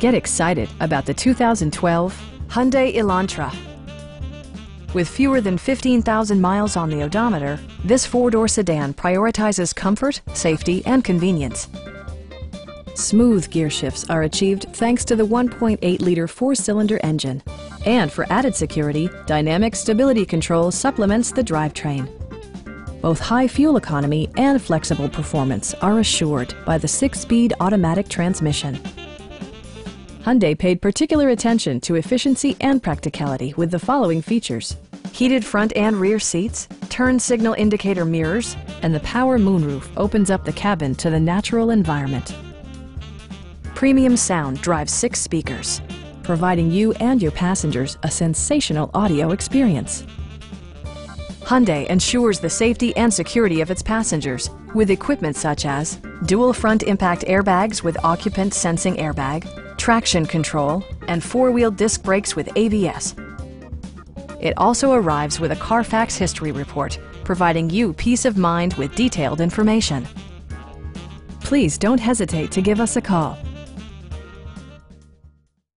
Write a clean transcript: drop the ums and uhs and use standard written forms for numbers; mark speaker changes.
Speaker 1: Get excited about the 2012 Hyundai Elantra. With fewer than 15,000 miles on the odometer, this four-door sedan prioritizes comfort, safety, and convenience. Smooth gear shifts are achieved thanks to the 1.8-liter four-cylinder engine. And for added security, Dynamic Stability Control supplements the drivetrain. Both high fuel economy and flexible performance are assured by the 6-speed automatic transmission. Hyundai paid particular attention to efficiency and practicality with the following features: heated front and rear seats, turn signal indicator mirrors, and the power moonroof opens up the cabin to the natural environment. Premium sound drives 6 speakers, providing you and your passengers a sensational audio experience. Hyundai ensures the safety and security of its passengers with equipment such as dual front impact airbags with occupant sensing airbag, traction control, and 4-wheel disc brakes with ABS. It also arrives with a Carfax history report, providing you peace of mind with detailed information. Please don't hesitate to give us a call.